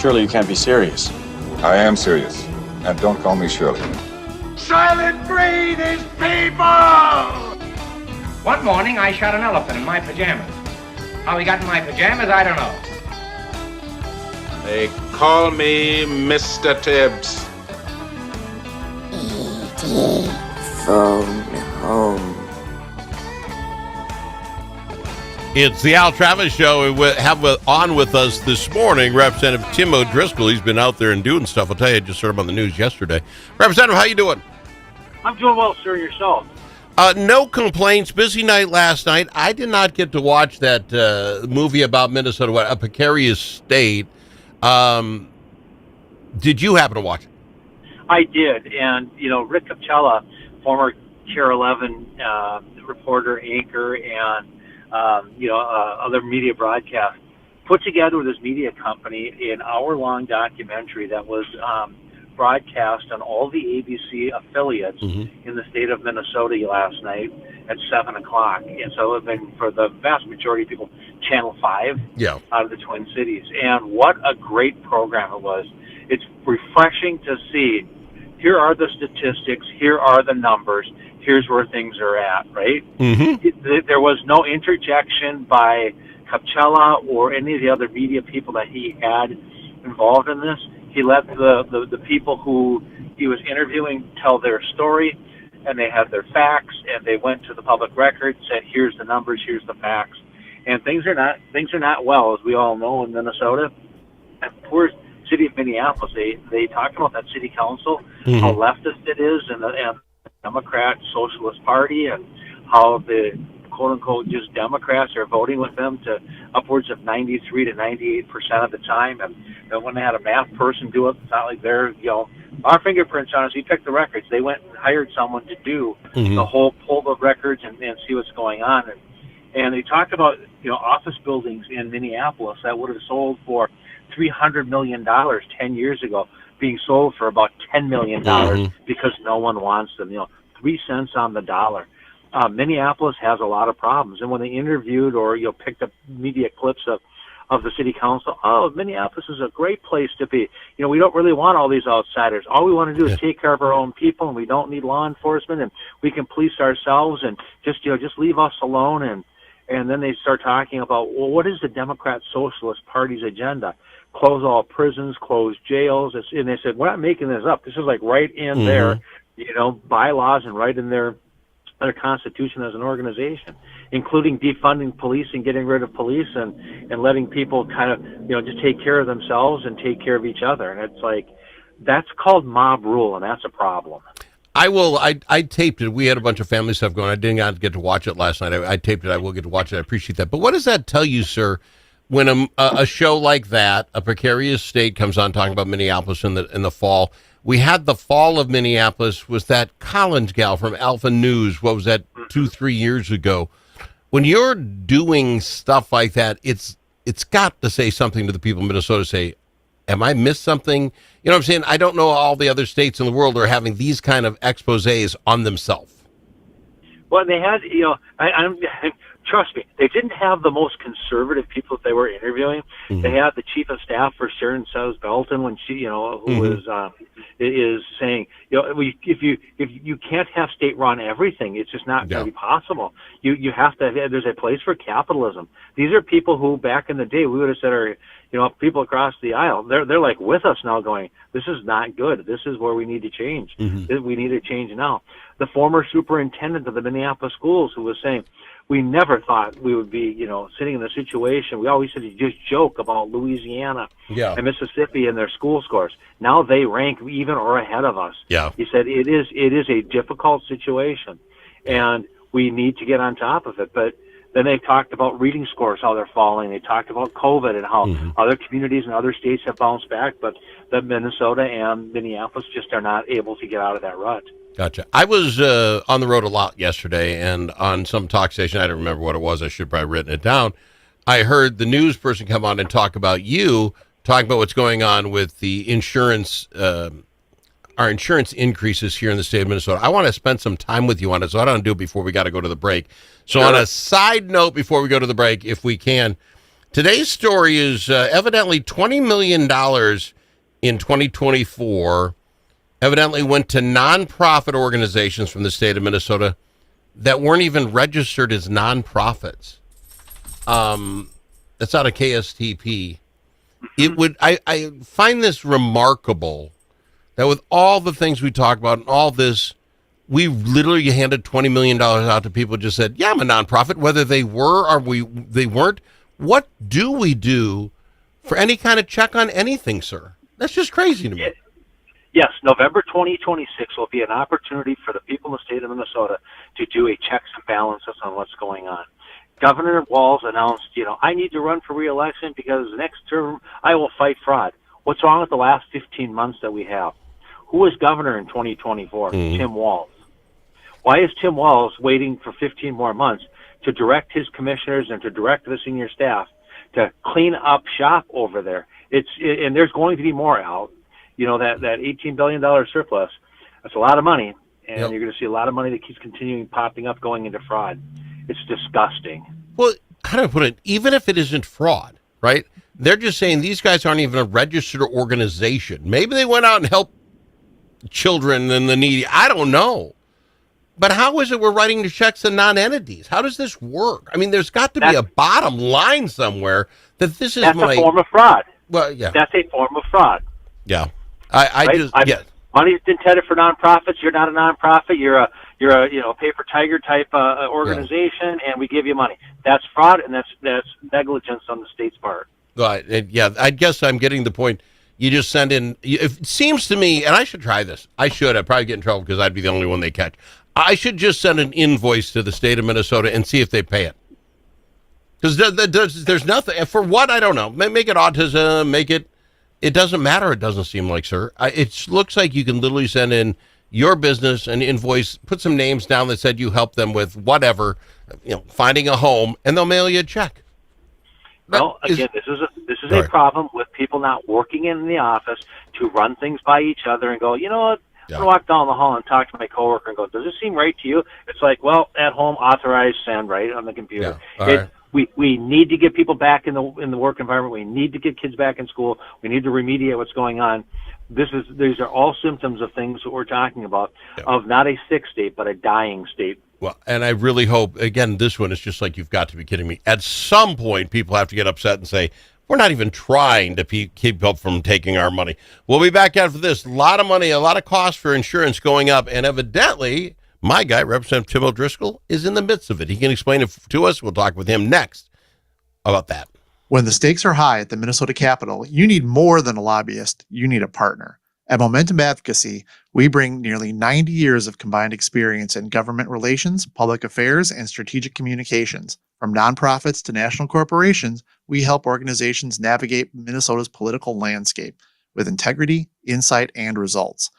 Surely you can't be serious. I am serious. And don't call me Shirley. Silent breed is people! One morning, I shot an elephant in my pajamas. How he got in my pajamas, I don't know. They call me Mr. Tibbs. E.T. Phone home. It's the Al Travis Show. We have on with us this morning Representative Tim O'Driscoll. He's been out there and doing stuff. I'll tell you, I just heard him on the news yesterday. Representative, how you doing? I'm doing well, sir. Yourself? No complaints. Busy night last night. I did not get to watch that movie about Minnesota, A Precarious State. Did you happen to watch it? I did. And, Rick Capella, former KARE 11 reporter, anchor, and other media broadcast, put together with his media company an hour-long documentary that was broadcast on all the ABC affiliates in the state of Minnesota last night at 7 o'clock. And so it had been, for the vast majority of people, Channel 5 out of the Twin Cities. And what a great program it was. It's refreshing to see, here are the statistics, here are the numbers, here's where things are at, right? There was no interjection by Capella or any of the other media people that he had involved in this. He let the people who he was interviewing tell their story, and they had their facts, and they went to the public record, said, here's the numbers, here's the facts. And things are not well, as we all know, in Minnesota. And poor city of Minneapolis, they talk about that city council, how leftist it is, and the Democrat Socialist Party, and how the quote-unquote just Democrats are voting with them to upwards of 93 to 98% of the time. And when they had a math person do it, it's not like they're, our fingerprints on us. We picked the records. They went and hired someone to do the whole pull the records and see what's going on. And they talked about, office buildings in Minneapolis that would have sold for $300 million 10 years ago, being sold for about $10 million because no one wants them. 3 cents on the dollar. Minneapolis has a lot of problems, and when they interviewed or picked up media clips of the city council, Minneapolis is a great place to be. We don't really want all these outsiders. All we want to do is take care of our own people, and we don't need law enforcement, and we can police ourselves, and just leave us alone. And then they start talking about, well, what is the Democrat Socialist Party's agenda? Close all prisons, close jails. And they said, we're not making this up. This is like right in their, bylaws and right in their constitution as an organization, including defunding police and getting rid of police and letting people kind of, just take care of themselves and take care of each other. And it's like, that's called mob rule, and that's a problem. I taped it. We had a bunch of family stuff going. I didn't get to watch it last night. I taped it. I will get to watch it. I appreciate that. But what does that tell you, sir, when a show like that, A Precarious State, comes on talking about Minneapolis in the fall? We had the fall of Minneapolis, was that Collins gal from Alpha News. What was that, 2-3 years ago? When you're doing stuff like that, it's got to say something to the people of Minnesota. Say, am I missed something? You know what I'm saying? I don't know all the other states in the world are having these kind of exposés on themselves. Well, they had, trust me, they didn't have the most conservative people that they were interviewing. They had the chief of staff for Sharon Sells Belton when she, who was is saying, if you can't have state-run everything, it's just not going to be possible. You have to. There's a place for capitalism. These are people who, back in the day, we would have said are, people across the aisle. They're like with us now, going, this is not good. This is where we need to change. We need to change now. The former superintendent of the Minneapolis schools, who was saying, we never thought we would be, sitting in the situation. We always said to just joke about Louisiana and Mississippi and their school scores. Now they rank even or ahead of us. He said it is a difficult situation, and we need to get on top of it. But then they talked about reading scores, how they're falling. They talked about COVID and how other communities and other states have bounced back, but that Minnesota and Minneapolis just are not able to get out of that rut. Gotcha. I was on the road a lot yesterday, and on some talk station, I don't remember what it was. I should have probably written it down. I heard the news person come on and talk about talking about what's going on with the insurance, our insurance increases here in the state of Minnesota. I want to spend some time with you on it, so I don't do it before we got to go to the break. So on a side note, before we go to the break, if we can, Today's story is evidently $20 million in 2024 evidently went to nonprofit organizations from the state of Minnesota that weren't even registered as nonprofits. That's out of KSTP. It would I find this remarkable that with all the things we talk about and all this, we literally handed $20 million out to people who just said, yeah, I'm a nonprofit, whether they were or they weren't. What do we do for any kind of check on anything, sir? That's just crazy to me. Yes, November 2026 will be an opportunity for the people in the state of Minnesota to do a checks and balances on what's going on. Governor Walz announced, I need to run for re-election because next term I will fight fraud. What's wrong with the last 15 months that we have? Who was governor in 2024? Tim Walz. Why is Tim Walz waiting for 15 more months to direct his commissioners and to direct the senior staff to clean up shop over there? And there's going to be more out. That $18 billion surplus, that's a lot of money, and You're going to see a lot of money that keeps continuing popping up going into fraud. It's disgusting. Well, how do I put it? Even if it isn't fraud, right? They're just saying these guys aren't even a registered organization. Maybe they went out and helped children and the needy. I don't know. But how is it we're writing the checks to non-entities? How does this work? I mean, there's got to be a bottom line somewhere that this is that's a form of fraud. Well, yeah. That's a form of fraud. Yeah. Money's intended for nonprofits. You're not a nonprofit. You're a paper tiger type organization, and we give you money. That's fraud, and that's negligence on the state's part. Right. Yeah. I guess I'm getting the point. You just send in. It seems to me, and I should try this. I'd probably get in trouble because I'd be the only one they catch. I should just send an invoice to the state of Minnesota and see if they pay it. Because there's nothing for what I don't know. Make it autism. Make it. It doesn't matter, it doesn't seem like, sir. It looks like you can literally send in your business, an invoice, put some names down that said you helped them with whatever, finding a home, and they'll mail you a check. Well, again, this is a problem with people not working in the office to run things by each other and go, you know what, I'm going to walk down the hall and talk to my coworker and go, does this seem right to you? It's like, well, at home, authorize send, right, on the computer. Yeah. We need to get people back in the work environment. We need to get kids back in school. We need to remediate what's going on. These are all symptoms of things that we're talking about, of not a sick state, but a dying state. Well, and I really hope, again, this one is just like, you've got to be kidding me. At some point, people have to get upset and say, we're not even trying to keep up from taking our money. We'll be back after this. A lot of money, a lot of costs for insurance going up, and evidently my guy, Representative Tim O'Driscoll, is in the midst of it. He can explain it to us. We'll talk with him next about that. When the stakes are high at the Minnesota Capitol, you need more than a lobbyist. You need a partner. At Momentum Advocacy, we bring nearly 90 years of combined experience in government relations, public affairs, and strategic communications. From nonprofits to national corporations, we help organizations navigate Minnesota's political landscape with integrity, insight, and results.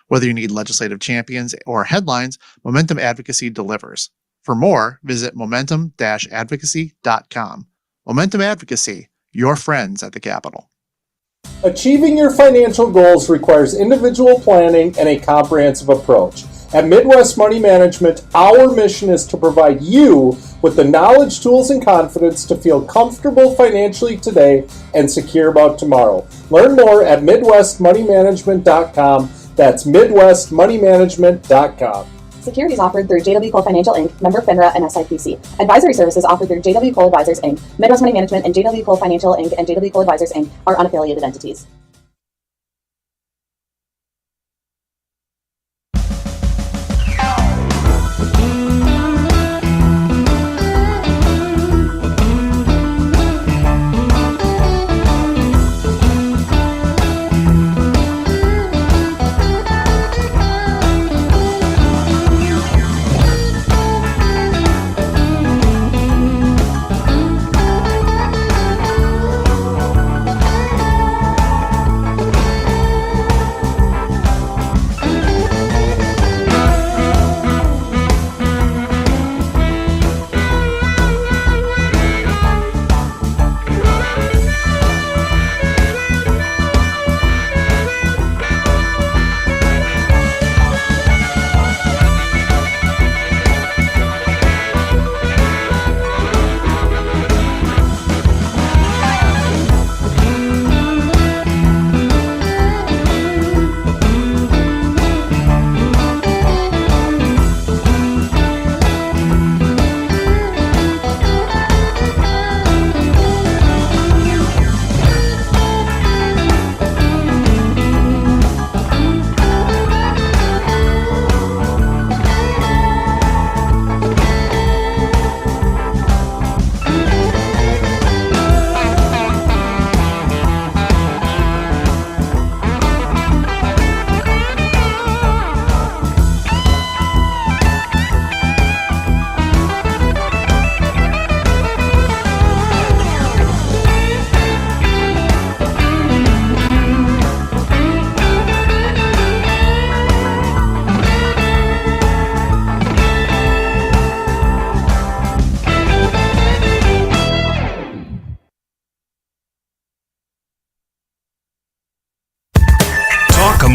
Whether you need legislative champions or headlines, Momentum Advocacy delivers. For more, visit momentum-advocacy.com. Momentum Advocacy, your friends at the Capitol. Achieving your financial goals requires individual planning and a comprehensive approach. At Midwest Money Management, our mission is to provide you with the knowledge, tools, and confidence to feel comfortable financially today and secure about tomorrow. Learn more at MidwestMoneyManagement.com. That's MidwestMoneyManagement.com. Securities offered through JW Cole Financial Inc., member FINRA and SIPC. Advisory services offered through JW Cole Advisors Inc. Midwest Money Management and JW Cole Financial Inc. and JW Cole Advisors Inc. are unaffiliated entities.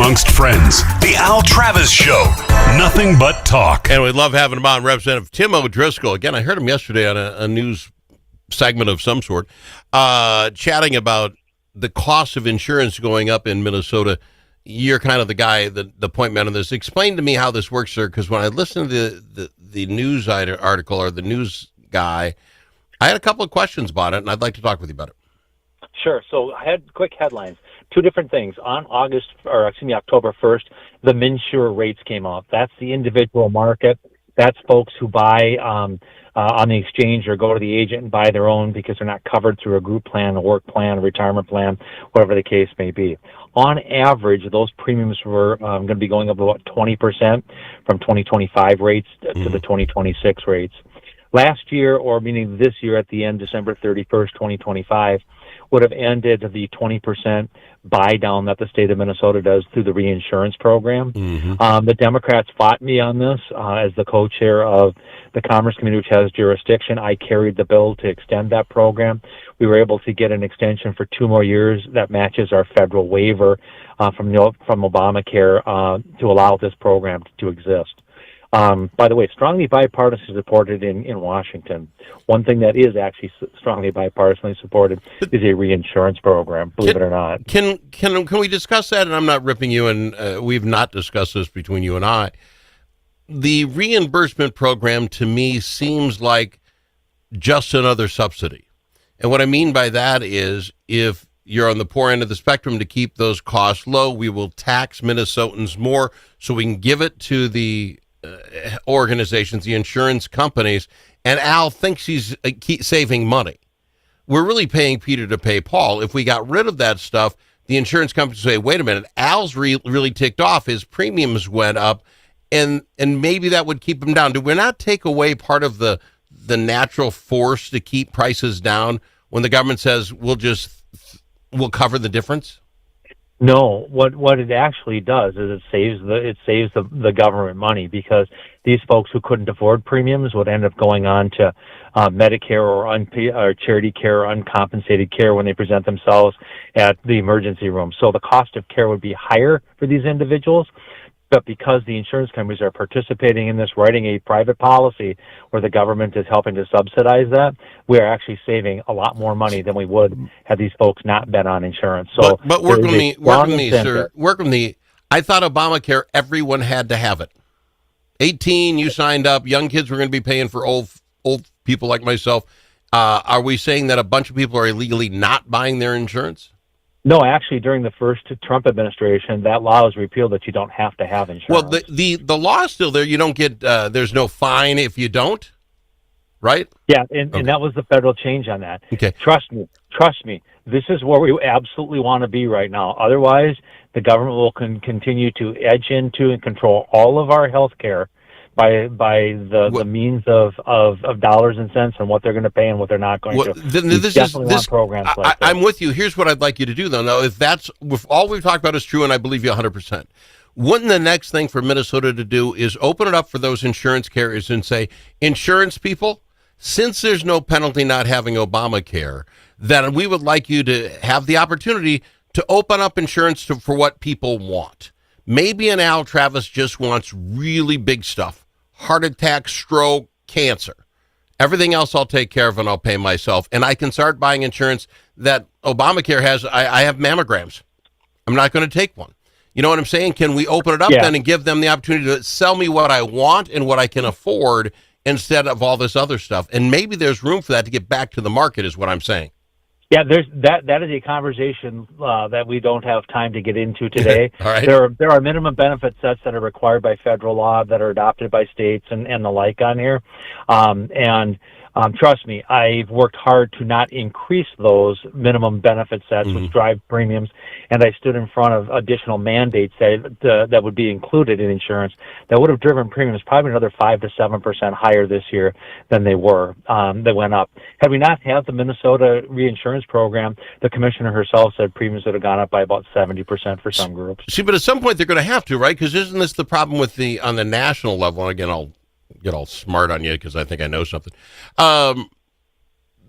amongst friends. The Al Travis Show. Nothing but talk. And we love having him on, Representative Tim O'Driscoll. Again, I heard him yesterday on a news segment of some sort, chatting about the cost of insurance going up in Minnesota. You're kind of the guy, the point man on this. Explain to me how this works, sir, because when I listened to the news article or the news guy, I had a couple of questions about it, and I'd like to talk with you about it. Sure. So I had quick headlines. Two different things. On October 1st, the MNsure rates came out. That's the individual market. That's folks who buy on the exchange or go to the agent and buy their own because they're not covered through a group plan, a work plan, a retirement plan, whatever the case may be. On average, those premiums were going to be going up about 20% from 2025 rates to the 2026 rates. Last year, or meaning this year at the end, December 31st, 2025, would have ended the 20% buy down that the state of Minnesota does through the reinsurance program. The Democrats fought me on this as the co-chair of the Commerce Committee, which has jurisdiction. I carried the bill to extend that program. We were able to get an extension for 2 more years that matches our federal waiver from Obamacare to allow this program to exist. By the way, strongly bipartisan supported in Washington. One thing that is actually strongly bipartisanly supported is a reinsurance program, believe it or not. Can we discuss that? And I'm not ripping you, and we've not discussed this between you and I. The reimbursement program, to me, seems like just another subsidy. And what I mean by that is if you're on the poor end of the spectrum, to keep those costs low, we will tax Minnesotans more so we can give it to the organizations, the insurance companies, and Al thinks he's saving money. We're really paying Peter to pay Paul. If we got rid of that stuff, the insurance companies say, wait a minute, Al's really ticked off. His premiums went up, and maybe that would keep him down. Do we not take away part of the natural force to keep prices down when the government says we'll cover the difference? No, what it actually does is it saves the government money, because these folks who couldn't afford premiums would end up going on to Medicare or charity care or uncompensated care when they present themselves at the emergency room. So the cost of care would be higher for these individuals. But because the insurance companies are participating in this, writing a private policy where the government is helping to subsidize that, we are actually saving a lot more money than we would had these folks not been on insurance. So, but work with me, sir. Work with me. I thought Obamacare, everyone had to have it. 18, you signed up. Young kids were going to be paying for old people like myself. Are we saying that a bunch of people are illegally not buying their insurance? No, actually, during the first Trump administration, that law was repealed that you don't have to have insurance. Well, the law is still there. You don't get, there's no fine if you don't, right? Yeah, and that was the federal change on that. Okay. Trust me, this is where we absolutely want to be right now. Otherwise, the government will continue to edge into and control all of our health care by the means of dollars and cents and what they're going to pay and what they're not going to. Want programs like that. I'm with you. Here's what I'd like you to do, though. Now, if all we've talked about is true, and I believe you 100%, wouldn't the next thing for Minnesota to do is open it up for those insurance carriers and say, insurance people, since there's no penalty not having Obamacare, then we would like you to have the opportunity to open up insurance for what people want. Maybe an Al Travis just wants really big stuff. Heart attack, stroke, cancer. Everything else I'll take care of and I'll pay myself. And I can start buying insurance that Obamacare has. I have mammograms. I'm not going to take one. You know what I'm saying? Can we open it up then and give them the opportunity to sell me what I want and what I can afford instead of all this other stuff? And maybe there's room for that to get back to the market is what I'm saying. Yeah, there's that is a conversation that we don't have time to get into today. All right. There are minimum benefit sets that are required by federal law that are adopted by states and the like on here. Trust me, I've worked hard to not increase those minimum benefit sets, which drive premiums, and I stood in front of additional mandates that would be included in insurance that would have driven premiums probably another 5 to 7% higher this year than they were. They went up. Had we not had the Minnesota reinsurance program, the commissioner herself said premiums would have gone up by about 70% for some groups. See, but at some point they're going to have to, right? Because isn't this the problem with on the national level? And again, I'll get all smart on you because I think I know something.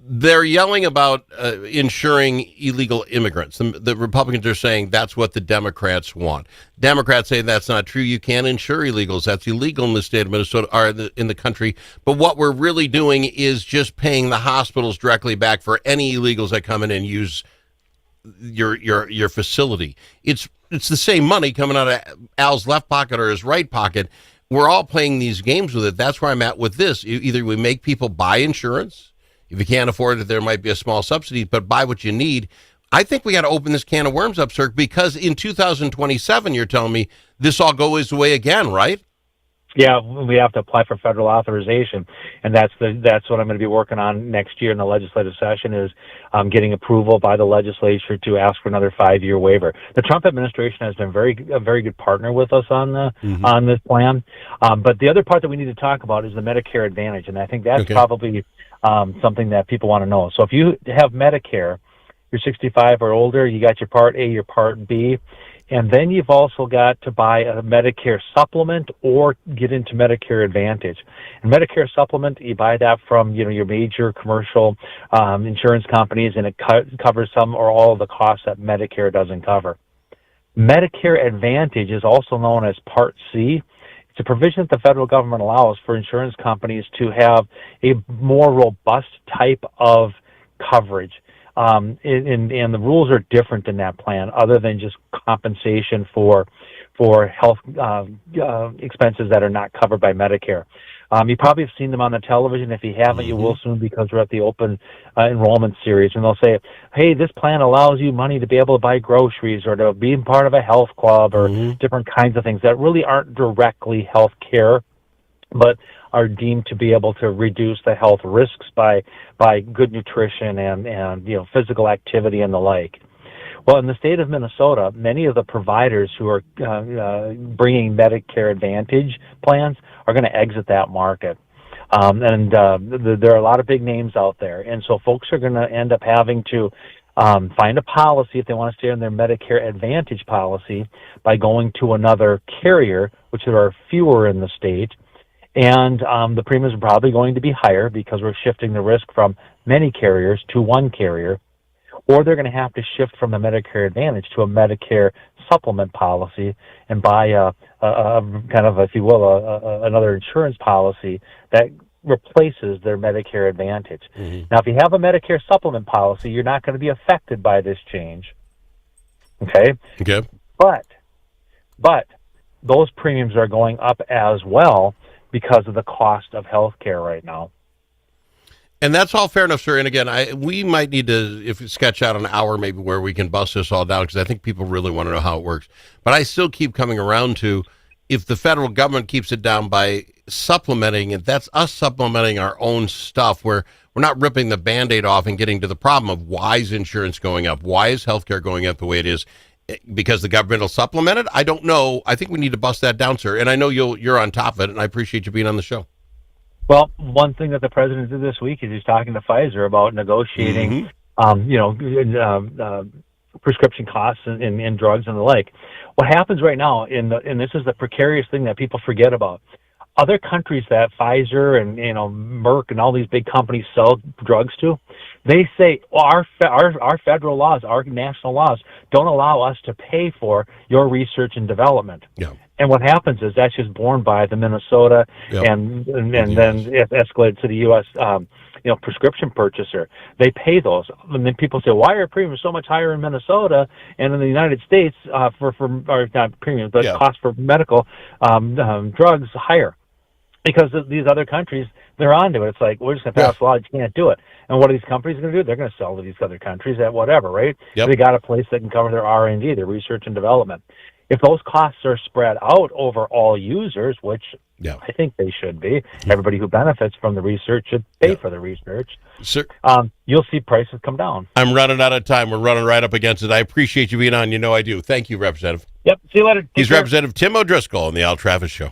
they're yelling about insuring illegal immigrants. The Republicans are saying that's what the Democrats want. Democrats say that's not true. You can't insure illegals. That's illegal in the state of Minnesota or in the country. But what we're really doing is just paying the hospitals directly back for any illegals that come in and use your facility. It's the same money coming out of Al's left pocket or his right pocket. We're all playing these games with it. That's where I'm at with this. Either we make people buy insurance. If you can't afford it, there might be a small subsidy, but buy what you need. I think we got to open this can of worms up, sir, because in 2027, you're telling me this all goes away again, right? Yeah, we have to apply for federal authorization, and that's what I'm going to be working on next year in the legislative session is getting approval by the legislature to ask for another 5-year waiver. The Trump administration has been a very good partner with us on on this plan, but the other part that we need to talk about is the Medicare Advantage, and I think that's probably something that people want to know. So if you have Medicare, you're 65 or older, you got your Part A, your Part B, and then you've also got to buy a Medicare supplement or get into Medicare Advantage. And Medicare supplement, you buy that from your major commercial insurance companies, and it covers some or all of the costs that Medicare doesn't cover. Medicare Advantage is also known as Part C. It's a provision that the federal government allows for insurance companies to have a more robust type of coverage. And the rules are different in that plan, other than just compensation for health expenses that are not covered by Medicare. You probably have seen them on the television. If you haven't, you will soon, because we're at the open enrollment series, and they'll say, hey, this plan allows you money to be able to buy groceries or to be part of a health club or different kinds of things that really aren't directly health care, but are deemed to be able to reduce the health risks by good nutrition and physical activity and the like. Well, in the state of Minnesota, many of the providers who are bringing Medicare Advantage plans are going to exit that market. There are a lot of big names out there. And so folks are going to end up having to find a policy if they want to stay on their Medicare Advantage policy by going to another carrier, which there are fewer in the state. And the premiums are probably going to be higher because we're shifting the risk from many carriers to one carrier. Or they're going to have to shift from the Medicare Advantage to a Medicare supplement policy and buy a kind of, if you will, another insurance policy that replaces their Medicare Advantage. Now, if you have a Medicare supplement policy, you're not going to be affected by this change. Okay? But those premiums are going up as well because of the cost of health care right now. And that's all fair enough, sir. And again, we might need to sketch out an hour maybe where we can bust this all down, because I think people really want to know how it works. But I still keep coming around to, if the federal government keeps it down by supplementing it, that's us supplementing our own stuff, where we're not ripping the Band-Aid off and getting to the problem of why is insurance going up? Why is healthcare going up the way it is? Because the government will supplement it? I don't know. I think we need to bust that down, sir. And I know you're on top of it, and I appreciate you being on the show. Well, one thing that the president did this week is he's talking to Pfizer about negotiating, prescription costs in drugs and the like. What happens right now, and this is the precarious thing that people forget about, other countries that Pfizer and Merck and all these big companies sell drugs to, they say, well, our federal laws, our national laws, don't allow us to pay for your research and development. Yeah. And what happens is that's just borne by the Minnesota and then it escalated to the U.S. Prescription purchaser. They pay those, and then people say, "Why are premiums so much higher in Minnesota and in the United States or not premiums, but cost for medical drugs higher?" Because these other countries, they're onto it. It's like, we're just going to pass a law, you can't do it. And what are these companies going to do? They're going to sell to these other countries at whatever, right? They got a place that can cover their R&D, their research and development. If those costs are spread out over all users, which I think they should be, everybody who benefits from the research should pay for the research, sir, you'll see prices come down. I'm running out of time. We're running right up against it. I appreciate you being on. You know I do. Thank you, Representative. Yep. See you later. He's Representative Tim O'Driscoll on the Al Travis Show.